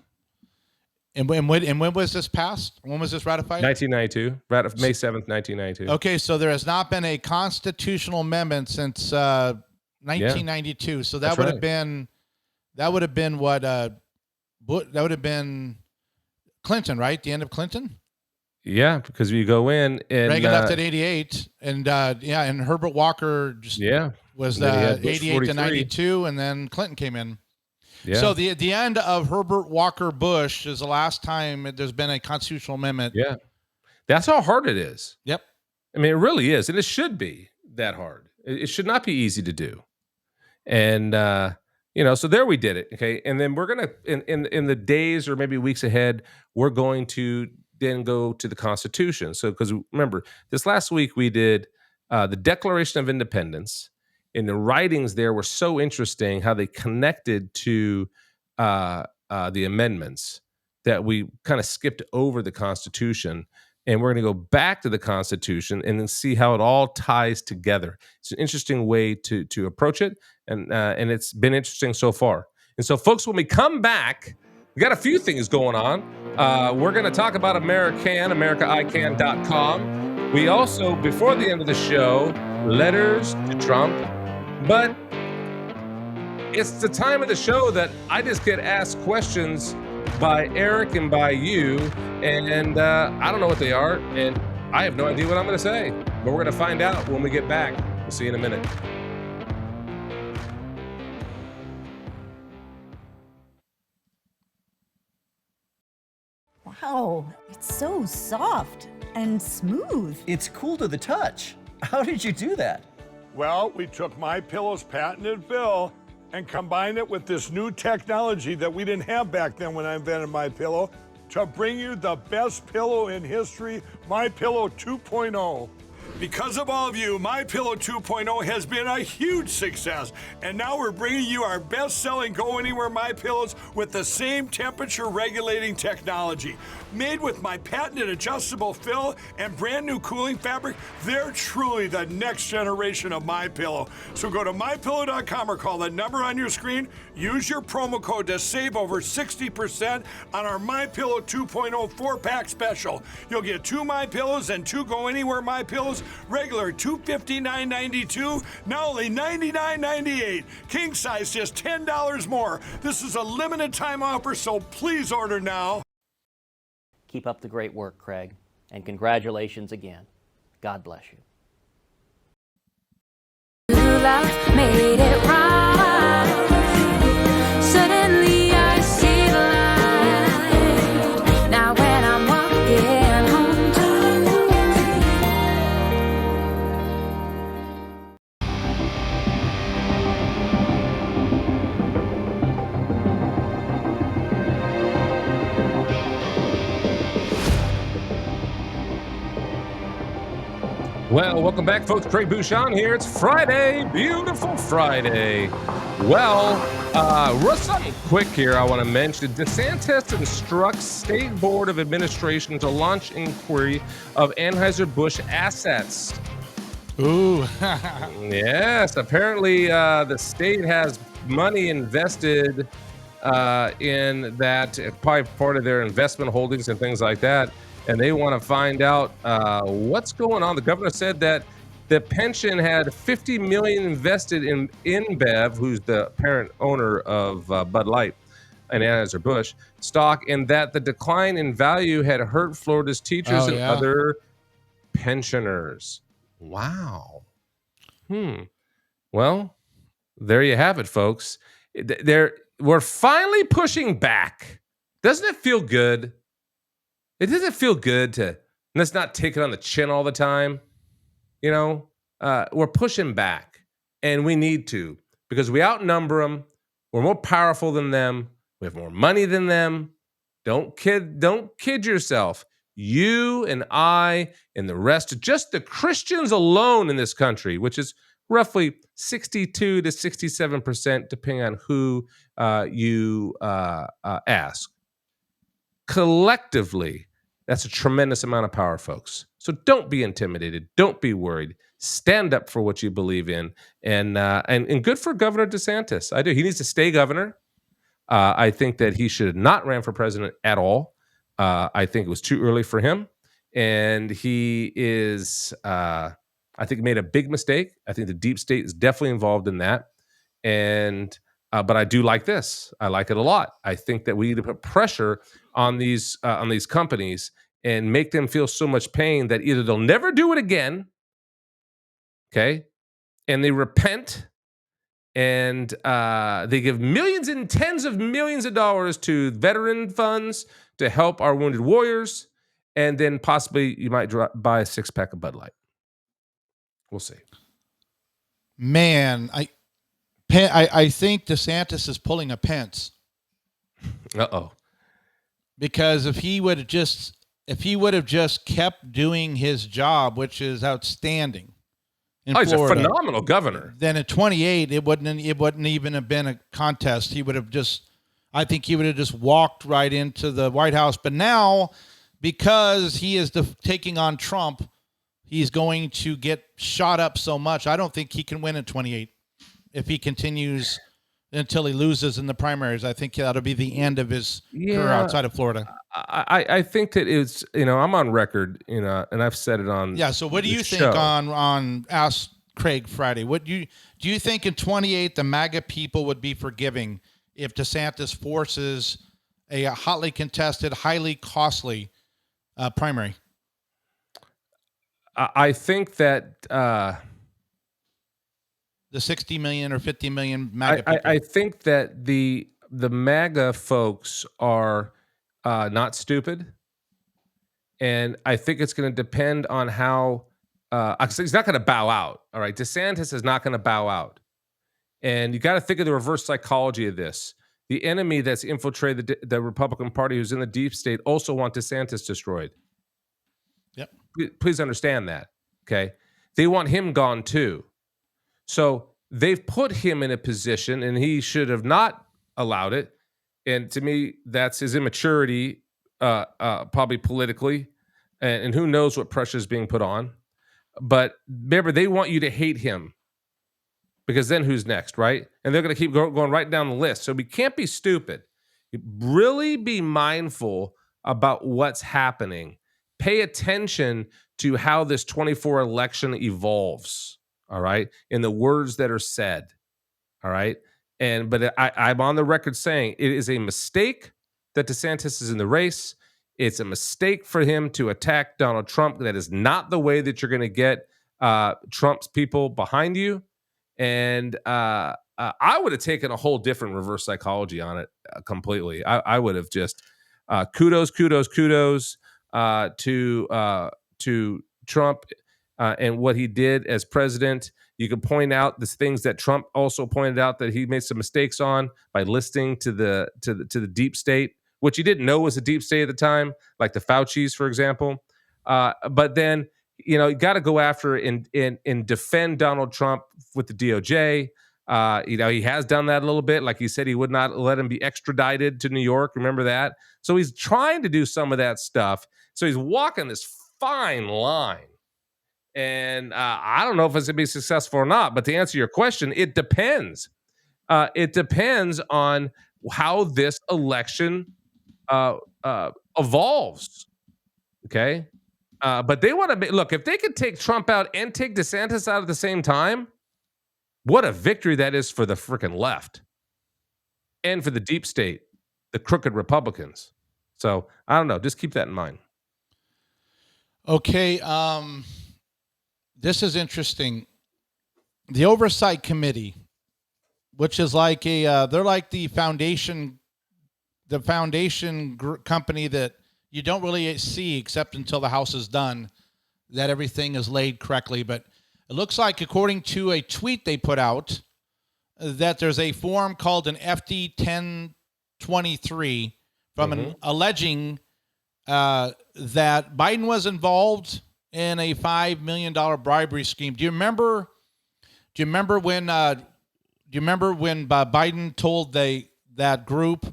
And when was this passed? When was this ratified? 1992, May 7th, 1992. Okay, so there has not been a constitutional amendment since Yeah, 1992. So that that's would right. have been what that would have been Clinton, right? The end of Clinton. Yeah, because you go in and Reagan left at 88, and and Herbert Walker just yeah, was and then he had Bush 88 to 43. 92, and then Clinton came in. Yeah, So the end of Herbert Walker Bush is the last time there's been a constitutional amendment. yeah. That's how hard it is. Yep. I mean, it really is, and it should be that hard. It should not be easy to do. And so there we did it. Okay, and then we're gonna in the days or maybe weeks ahead, we're going to then go to the Constitution. So because remember, this last week we did the Declaration of Independence, and the writings there were so interesting how they connected to the amendments that we kind of skipped over the Constitution. And we're going to go back to the Constitution and then see how it all ties together. It's an interesting way to approach it, and it's been interesting so far. And so, folks, when we come back, we got a few things going on. We're going to talk about AmericaICan.com. We also, before the end of the show, letters to Trump. But it's the time of the show that I just get asked questions by Eric and by you, and I don't know what they are, and I have no idea what I'm going to say. But we're going to find out when we get back. We'll see you in a minute. Wow, it's so soft and smooth. It's cool to the touch. How did you do that? Well, we took MyPillow's patented fill and combined it with this new technology that we didn't have back then when I invented MyPillow to bring you the best pillow in history, MyPillow 2.0. Because of all of you, MyPillow 2.0 has been a huge success, and now we're bringing you our best-selling Go Anywhere MyPillows with the same temperature-regulating technology. Made with my patented adjustable fill and brand new cooling fabric, they're truly the next generation of MyPillow. So go to MyPillow.com or call the number on your screen. Use your promo code to save over 60% on our MyPillow 2.0 4-pack special. You'll get 2 MyPillows and 2 Go Anywhere MyPillows, regular $259.92, now only $99.98. King size just $10 more. This is a limited time offer, so please order now. Keep up the great work, Craig, and congratulations again. God bless you. Love made it right. Suddenly I see the light. Now when I'm walking home to Well, welcome back, folks. Craig Bouchon here. It's Friday. Beautiful Friday. Well, something quick here I want to mention. DeSantis instructs State Board of Administration to launch inquiry of Anheuser-Busch assets. Ooh. Yes, apparently the state has money invested in that, probably part of their investment holdings and things like that. And they want to find out what's going on. The governor said that the pension had $50 million invested in InBev, who's the parent owner of Bud Light and Anheuser-Busch stock, and that the decline in value had hurt Florida's teachers and other pensioners. Wow. Well, there you have it, folks. We're finally pushing back. Doesn't it feel good? It doesn't feel good to let's not take it on the chin all the time. We're pushing back, and we need to, because we outnumber them. We're more powerful than them. We have more money than them. Don't kid yourself. You and I and the rest, just the Christians alone in this country, which is roughly 62 to 67%, depending on who you ask. Collectively, that's a tremendous amount of power, folks. So don't be intimidated. Don't be worried. Stand up for what you believe in, and good for Governor DeSantis. I do. He needs to stay governor. I think that he should have not ran for president at all. I think it was too early for him, and he is. I think made a big mistake. I think the deep state is definitely involved in that, and but I do like this. I like it a lot. I think that we need to put pressure on these companies and make them feel so much pain that either they'll never do it again, okay, and they repent and they give millions and tens of millions of dollars to veteran funds to help our wounded warriors, and then possibly you might buy a 6-pack of Bud Light. We'll see. Man, I think DeSantis is pulling a Pence, Uh-oh. because if he would have just kept doing his job, which is outstanding in He's Florida, a phenomenal governor. then at 28 it wouldn't even have been a contest. I think he would have just walked right into the White House. But now, because he is taking on Trump, he's going to get shot up so much. I don't think he can win in 28 if he continues until he loses in the primaries. I think that'll be the end of his career outside of Florida. I think that it's, I'm on record, and I've said it on. Yeah. So what do you this think show. on Ask Craig Friday? Do you think in 28 the MAGA people would be forgiving if DeSantis forces a hotly contested, highly costly primary? I think that The 60 million or 50 million MAGA people. I think that the MAGA folks are not stupid, and I think it's going to depend on how. He's not going to bow out. All right, DeSantis is not going to bow out, and you got to think of the reverse psychology of this. The enemy that's infiltrated the Republican Party, who's in the deep state, also want DeSantis destroyed. Yep. Please understand that. Okay, they want him gone too. So they've put him in a position, and he should have not allowed it. And to me, that's his immaturity, probably politically, and who knows what pressure is being put on. But remember, they want you to hate him, because then who's next, right? And they're going to keep going right down the list. So we can't be stupid. Really be mindful about what's happening. Pay attention to how this 24 election evolves. All right. In the words that are said. All right. But I'm on the record saying it is a mistake that DeSantis is in the race. It's a mistake for him to attack Donald Trump. That is not the way that you're going to get Trump's people behind you. And I would have taken a whole different reverse psychology on it completely. I would have just kudos to Trump. And what he did as president. You can point out the things that Trump also pointed out that he made some mistakes on by listening to the deep state, which he didn't know was a deep state at the time, like the Faucis, for example. But then you got to go after and defend Donald Trump with the DOJ. He has done that a little bit. Like he said, he would not let him be extradited to New York. Remember that? So he's trying to do some of that stuff. So he's walking this fine line. And I don't know if it's going to be successful or not. But to answer your question, it depends. It depends on how this election evolves. Okay? But they want to look, if they could take Trump out and take DeSantis out at the same time, what a victory that is for the freaking left and for the deep state, the crooked Republicans. So I don't know. Just keep that in mind. Okay. This is interesting. The Oversight Committee, which is like they're like the foundation company that you don't really see except until the House is done, that everything is laid correctly. But it looks like, according to a tweet they put out, that there's a form called an FD 1023 from an alleging that Biden was involved in a $5 million bribery scheme. Do you remember when Biden told that group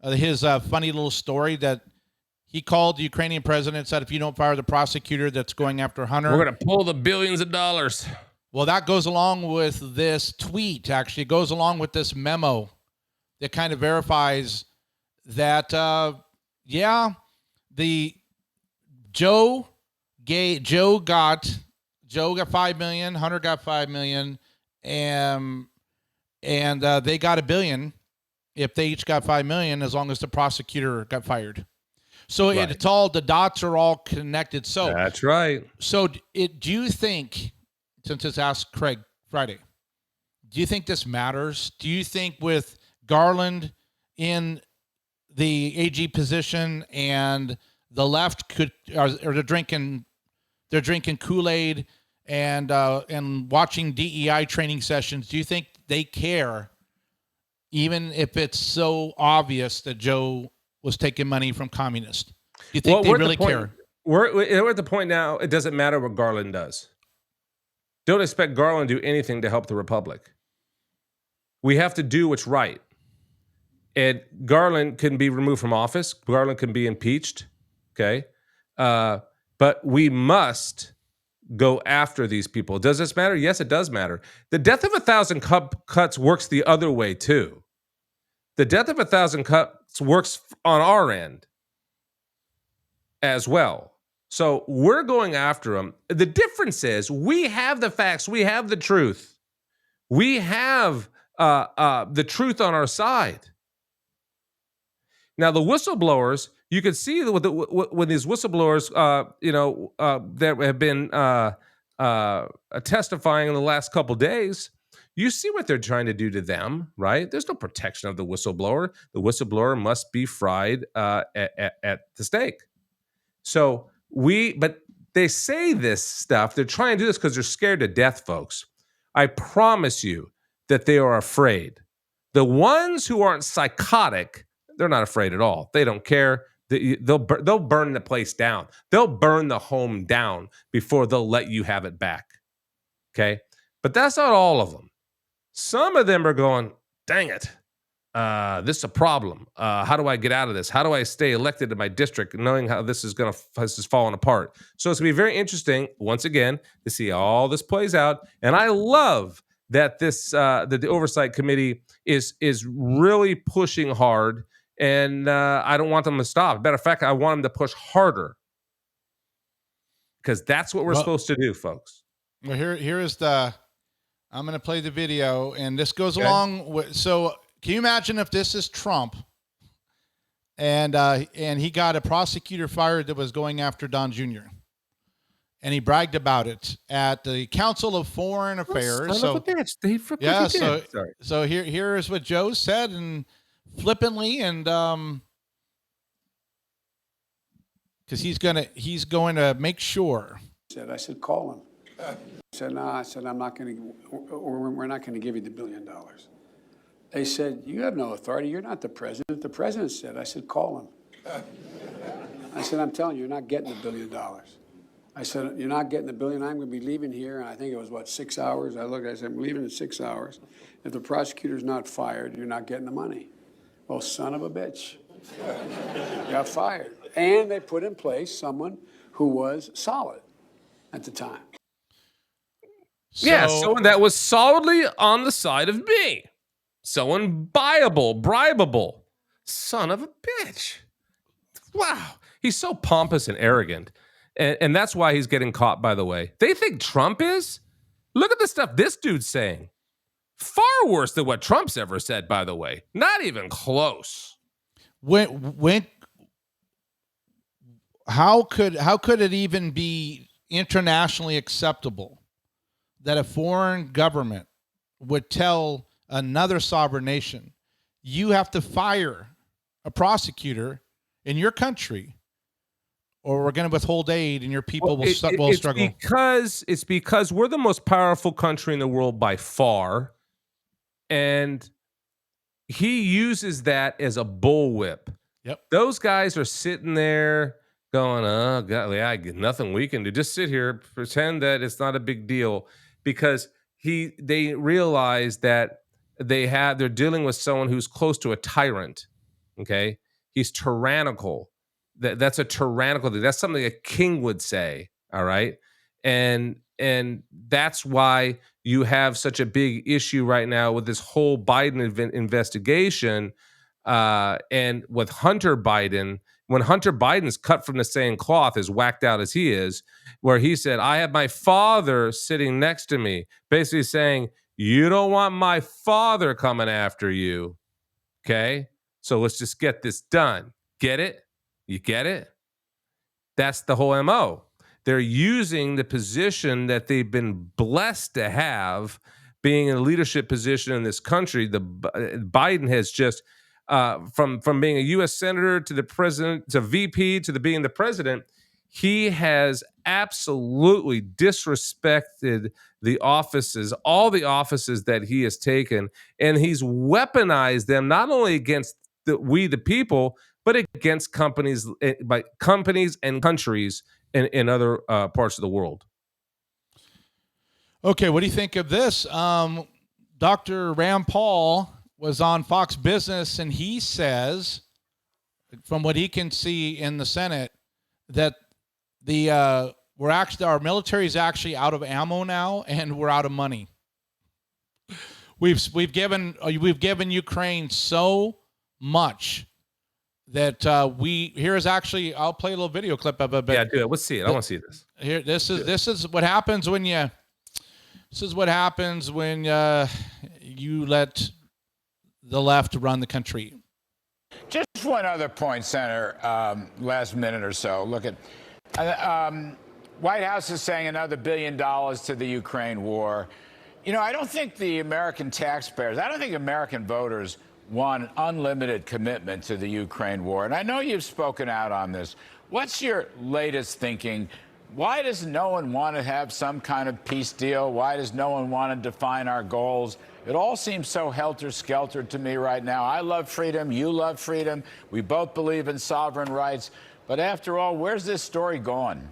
his funny little story that he called the Ukrainian president and said, if you don't fire the prosecutor that's going after Hunter, we're going to pull the billions of dollars. Well, that goes along with this tweet. Actually, it goes along with this memo that kind of verifies that, the Joe got 5 million, Hunter got 5 million, and they got $1 billion if they each got 5 million, as long as the prosecutor got fired. So Right. it's all, the dots are all connected. So That's right. So do you think, since it's Ask Craig Friday, do you think this matters? Do you think with Garland in the AG position and the left or they're drinking Kool-Aid and watching DEI training sessions, do you think they care, even if it's so obvious that Joe was taking money from communists? Do you think they really care? We're at the point now, it doesn't matter what Garland does. Don't expect Garland to do anything to help the Republic. We have to do what's right. And Garland can be removed from office. Garland can be impeached. Okay. But we must go after these people. Does this matter? Yes, it does matter. The death of 1,000 cuts works the other way too. The death of 1,000 cuts works on our end as well. So we're going after them. The difference is we have the facts. We have the truth. We have the truth on our side. Now, the whistleblowers, you can see when these whistleblowers, that have been testifying in the last couple days, you see what they're trying to do to them, right? There's no protection of the whistleblower. The whistleblower must be fried at the stake. So but they say this stuff. They're trying to do this because they're scared to death, folks. I promise you that they are afraid. The ones who aren't psychotic, they're not afraid at all. They don't care. They'll burn the place down. They'll burn the home down before they'll let you have it back. Okay? But that's not all of them. Some of them are going, dang it. This is a problem. How do I get out of this? How do I stay elected in my district knowing how this is falling apart? So it's going to be very interesting, once again, to see how all this plays out. And I love that the Oversight Committee is really pushing hard, and I don't want them to stop. Matter of fact, I want them to push harder, because that's what we're supposed to do, folks. Well, here is I'm going to play the video, and this goes along with, so can you imagine if this is Trump and he got a prosecutor fired that was going after Don Jr., and he bragged about it at the Council of Foreign Affairs. So here is what Joe said, and flippantly, and because he's going to make sure. I said, call him. I said, no, I'm not going to, we're not going to give you the $1 billion. They said, you have no authority. You're not the president. The president said, I said, call him. I said, I'm telling you, you're not getting the $1 billion. I said, you're not getting the $1 billion. I'm going to be leaving here. And I think it was, 6 hours? I said, I'm leaving in 6 hours. If the prosecutor's not fired, you're not getting the money. Well, son of a bitch. Got fired. And they put in place someone who was solid at the time. Someone that was solidly on the side of me. Someone bribable. Son of a bitch. Wow. He's so pompous and arrogant. And that's why he's getting caught, by the way. They think Trump is? Look at the stuff this dude's saying. Far worse than what Trump's ever said, by the way. Not even close. How could it even be internationally acceptable that a foreign government would tell another sovereign nation, you have to fire a prosecutor in your country, or we're going to withhold aid and your people will struggle? It's because we're the most powerful country in the world by far, and he uses that as a bullwhip. Yep. Those guys are sitting there going, oh, God, yeah, nothing we can do. Just sit here, pretend that it's not a big deal, because they realize that they're dealing with someone who's close to a tyrant. Okay, he's tyrannical. That's a tyrannical thing. That's something a king would say. All right, and that's why you have such a big issue right now with this whole Biden investigation, and with Hunter Biden when Hunter Biden's cut from the same cloth, as whacked out as he is, where he said, I have my father sitting next to me, basically saying, you don't want my father coming after you. Okay. So let's just get this done. Get it? You get it? That's the whole MO. They're using the position that they've been blessed to have, being in a leadership position in this country. Biden has just from being a U.S. senator to the president to VP to being the president, he has absolutely disrespected the offices, all the offices that he has taken, and he's weaponized them not only against we the people, but against companies, by companies and countries in other parts of the world. Okay, what do you think of this? Dr. Rand Paul was on Fox Business, and he says, from what he can see in the Senate, that our military is actually out of ammo now, and we're out of money. We've given Ukraine so much that here's actually, I'll play a little video clip of it. But yeah, do it. Let's see it. I want to see this. Here, this is what happens when you. This is what happens when you let the left run the country. Just one other point, Senator. Last minute or so. Look at White House is saying another $1 billion to the Ukraine war. You know, I don't think the American taxpayers, I don't think American voters want an unlimited commitment to the Ukraine war. And I know you've spoken out on this. What's your latest thinking? Why does no one want to have some kind of peace deal? Why does no one want to define our goals? It all seems so helter-skelter to me right now. I love freedom. You love freedom. We both believe in sovereign rights. But after all, where's this story going?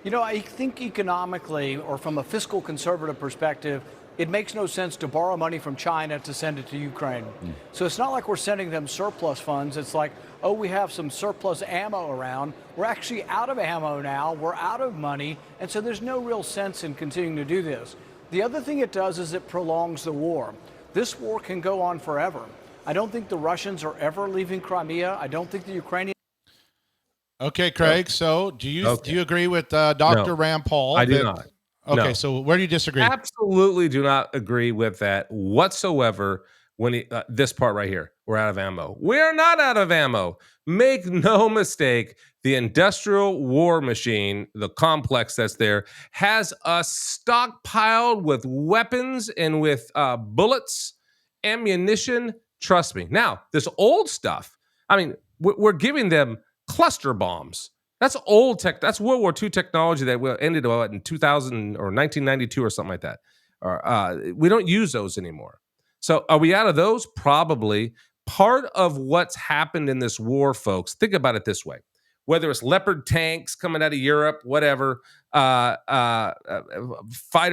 You know, I think economically, or from a fiscal conservative perspective, it makes no sense to borrow money from China to send it to Ukraine. So it's not like we're sending them surplus funds. It's like, oh, we have some surplus ammo around. We're actually out of ammo now. We're out of money. And so there's no real sense in continuing to do this. The other thing it does is it prolongs the war. This war can go on forever. I don't think the Russians are ever leaving Crimea. I don't think the Ukrainians. Okay, Craig. So do you agree with Dr. No, Rand Paul? I do not. Okay, No. so where do you disagree? Absolutely do not agree with that whatsoever. When this part right here, we're out of ammo. We're not out of ammo. Make no mistake, the industrial war machine, the complex that's there, has us stockpiled with weapons and with bullets, ammunition. Trust me. Now, this old stuff, I mean, we're giving them cluster bombs. That's old tech. That's World War II technology that ended in 2000 or 1992 or something like that. We don't use those anymore. So are we out of those? Probably. Part of what's happened in this war, folks, think about it this way. Whether it's Leopard tanks coming out of Europe, whatever, fighter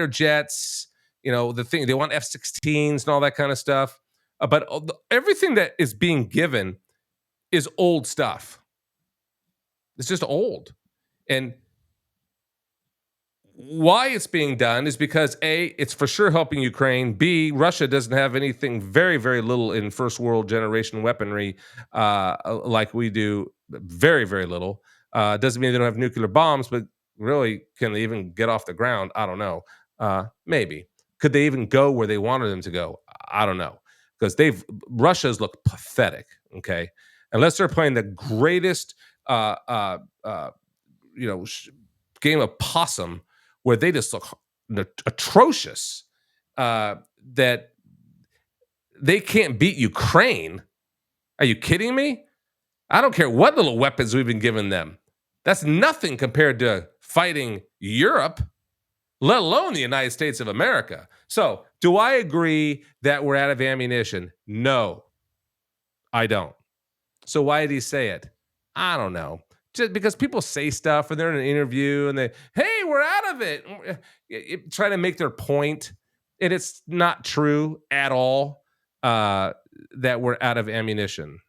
jets, you know, the thing, they want F-16s and all that kind of stuff. But everything that is being given is old stuff. It's just old. And why it's being done is because A, it's for sure helping Ukraine. B, Russia doesn't have anything, very, very little in first world generation weaponry like we do. Very, very little. Doesn't mean they don't have nuclear bombs, but really, can they even get off the ground? I don't know. Maybe. Could they even go where they wanted them to go? I don't know. Because Russia's look pathetic, okay? Unless they're playing the greatest game of possum where they just look atrocious, that they can't beat Ukraine. Are you kidding me? I don't care what little weapons we've been giving them. That's nothing compared to fighting Europe, let alone the United States of America. So, do I agree that we're out of ammunition? No, I don't. So why did he say it? I don't know. Just because people say stuff and they're in an interview and hey, we're out of it. Try to make their point. And it's not true at all that we're out of ammunition.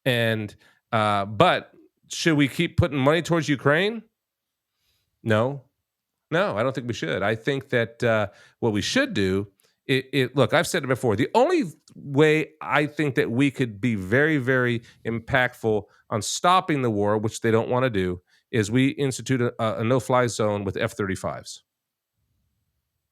And but should we keep putting money towards Ukraine? No, I don't think we should. I think that what we should do Look, I've said it before. The only way I think that we could be very, very impactful on stopping the war, which they don't want to do, is we institute a no-fly zone with F-35s.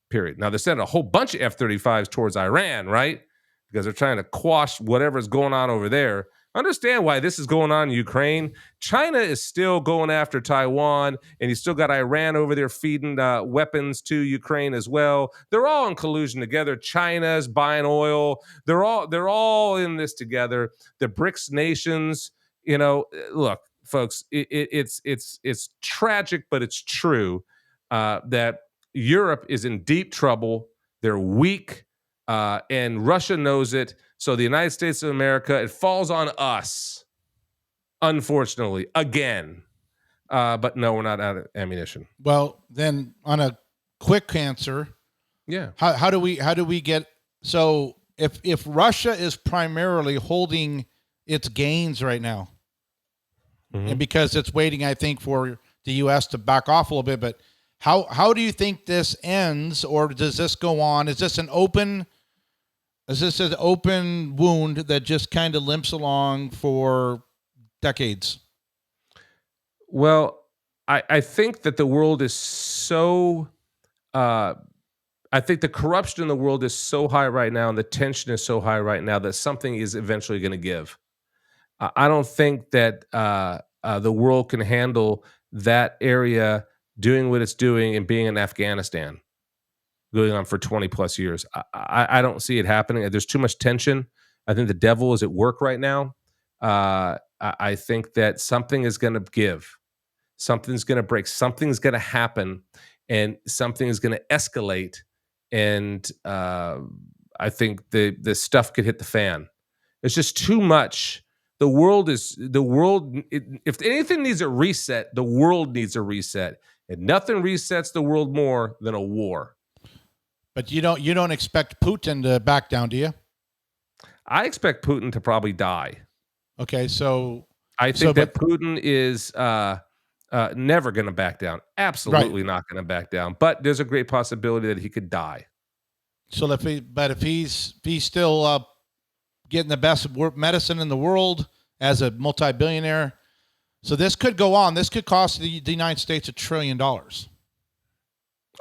Period. Now, they're sending a whole bunch of F-35s towards Iran, right? Because they're trying to quash whatever's going on over there. Understand why this is going on in Ukraine. China is still going after Taiwan, and you still got Iran over there feeding weapons to Ukraine as well. They're all in collusion together. China's buying oil. They're all in this together. The BRICS nations. Look, folks, it's tragic, but it's true that Europe is in deep trouble. They're weak, and Russia knows it. So the United States of America, it falls on us, unfortunately, again. But no, we're not out of ammunition. Well, then on a quick answer, Yeah. how do we get, so if Russia is primarily holding its gains right now, and because it's waiting, I think, for the U.S. to back off a little bit, but how do you think this ends, or does this go on? Is this an open wound that just kind of limps along for decades? Well, I think that the world is so. I think the corruption in the world is so high right now, and the tension is so high right now that something is eventually going to give. I don't think that the world can handle that area doing what it's doing and being in Afghanistan going on for 20 plus years. I don't see it happening. There's too much tension. I think the devil is at work right now. I think that something is going to give. Something's going to break. Something's going to happen, and something is going to escalate. And I think the stuff could hit the fan. It's just too much. The world. If anything needs a reset, the world needs a reset, and nothing resets the world more than a war. But you don't expect Putin to back down, do you? I expect Putin to probably die. Okay, so I think that Putin is never going to back down. Absolutely not going to back down. But there's a great possibility that he could die. So if he's still getting the best medicine in the world as a multi-billionaire, so this could go on. This could cost the United States $1 trillion.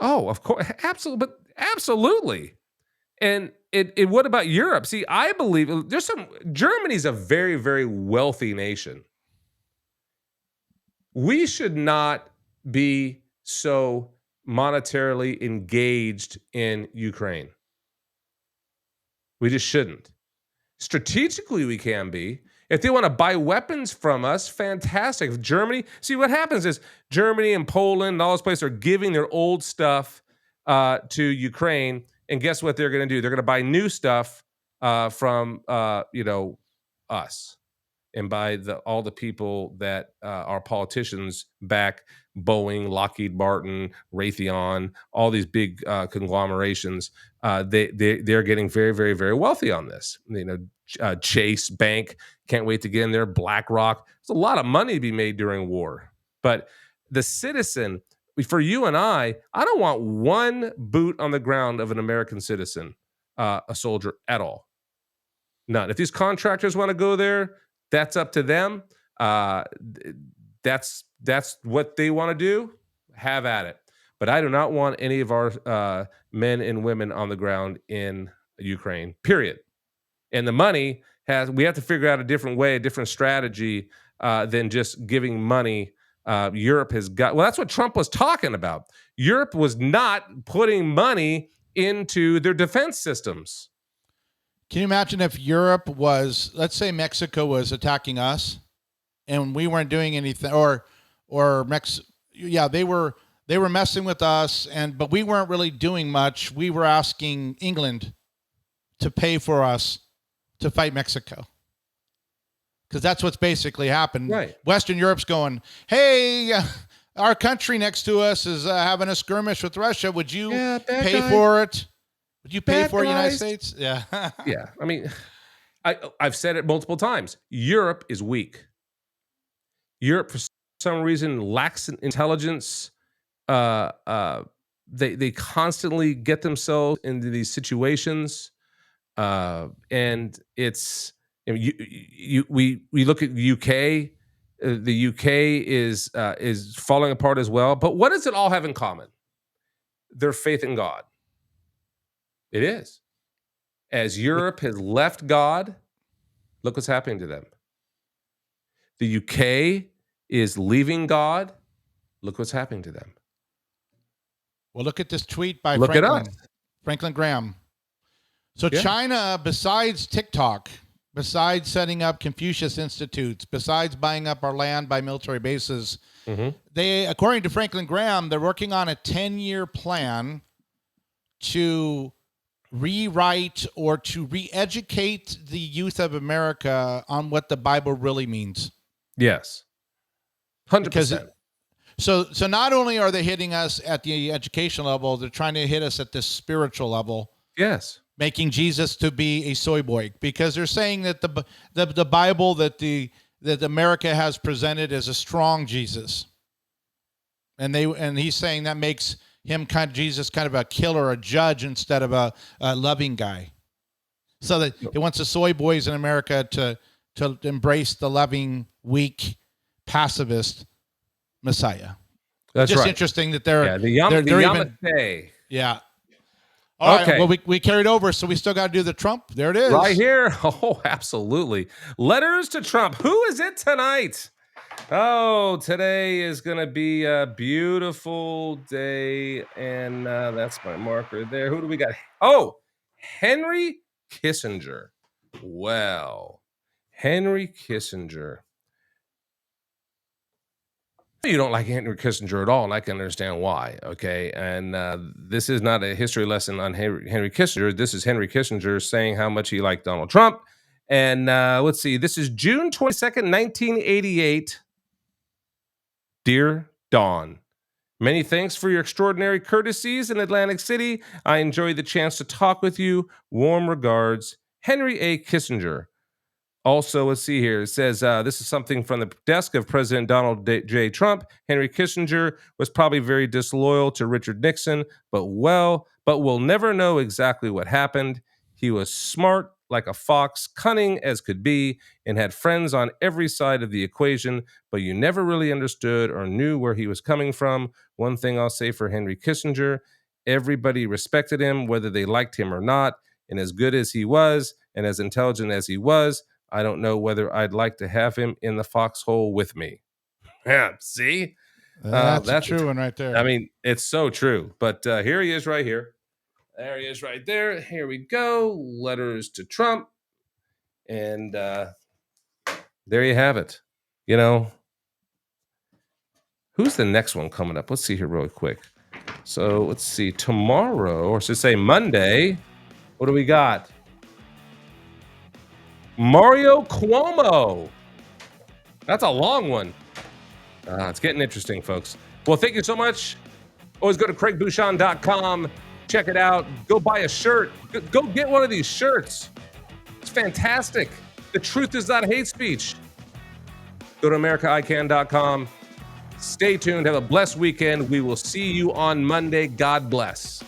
Oh, of course, absolutely. And what about Europe? See, I believe Germany's a very, very wealthy nation. We should not be so monetarily engaged in Ukraine. We just shouldn't. Strategically, we can be. If they want to buy weapons from us, fantastic. If Germany, see what happens is Germany and Poland and all those places are giving their old stuff to Ukraine, and guess what they're going to do? They're going to buy new stuff from us, and by all the people that our politicians back: Boeing, Lockheed Martin, Raytheon, all these big conglomerations. They're getting very, very, very wealthy on this. Chase Bank can't wait to get in there. BlackRock. There's a lot of money to be made during war, but the citizen. For you and I don't want one boot on the ground of an American citizen, a soldier at all. None. If these contractors want to go there, that's up to them. That's what they want to do. Have at it. But I do not want any of our men and women on the ground in Ukraine, period. And the money we have to figure out a different way, a different strategy than just giving money. Europe has got, well, that's what Trump was talking about. Europe was not putting money into their defense systems. Can you imagine if Europe was, let's say Mexico was attacking us and we weren't doing anything, they were messing with us, but we weren't really doing much. We were asking England to pay for us to fight Mexico. Because that's what's basically happened. Right. Western Europe's going, hey, our country next to us is having a skirmish with Russia. Would you pay for it? Would you pay for it, United States? Yeah. Yeah. I mean, I've said it multiple times. Europe is weak. Europe, for some reason, lacks intelligence. They constantly get themselves into these situations, and it's we look at the UK. The UK is falling apart as well. But what does it all have in common? Their faith in God. It is. As Europe has left God, look what's happening to them. The UK is leaving God. Look what's happening to them. Well, look at this tweet by Look at us. Franklin Graham. So Yeah. China, besides TikTok, besides setting up Confucius Institutes, besides buying up our land by military bases, they, according to Franklin Graham, they're working on a 10-year plan to rewrite or to re-educate the youth of America on what the Bible really means. Yes. 100%. So not only are they hitting us at the educational level, they're trying to hit us at the spiritual level. Yes. Making Jesus to be a soy boy, because they're saying that the Bible that America has presented as a strong Jesus, and he's saying that makes him Jesus kind of a killer, a judge instead of a loving guy. So that he wants the soy boys in America to embrace the loving, weak, pacifist Messiah. That's just right. interesting that they're the they're Yamate. yeah. All Okay. right. Well, we carried over, so we still got to do the Trump. There it is. Right here. Oh, absolutely. Letters to Trump. Who is it tonight? Oh, today is going to be a beautiful day. And that's my marker there. Who do we got? Oh, Henry Kissinger. Well, Henry Kissinger. You don't like Henry Kissinger at all, and I can understand why, okay? And this is not a history lesson on Henry Kissinger. This is Henry Kissinger saying how much he liked Donald Trump. And let's see, this is June 22nd, 1988. Dear Dawn, many thanks for your extraordinary courtesies in Atlantic City. I enjoyed the chance to talk with you. Warm regards, Henry A. Kissinger. Also, let's see here. It says this is something from the desk of President Donald J. Trump. Henry Kissinger was probably very disloyal to Richard Nixon, but we'll never know exactly what happened. He was smart like a fox, cunning as could be, and had friends on every side of the equation, but you never really understood or knew where he was coming from. One thing I'll say for Henry Kissinger, everybody respected him, whether they liked him or not, and as good as he was, and as intelligent as he was, I don't know whether I'd like to have him in the foxhole with me. Yeah, see? That's a true one right there. I mean, it's so true. But here he is right here. There he is right there. Here we go. Letters to Trump. And there you have it. You know, who's the next one coming up? Let's see here real quick. So let's see. Tomorrow, or should say Monday, what do we got? Mario Cuomo. That's a long one. It's getting interesting, folks. Well, thank you so much. Always go to craigbouchon.com. Check it out. Go buy a shirt. Go get one of these shirts. It's fantastic. The truth is not hate speech. Go to americaican.com. Stay tuned. Have a blessed weekend. We will see you on Monday. God bless.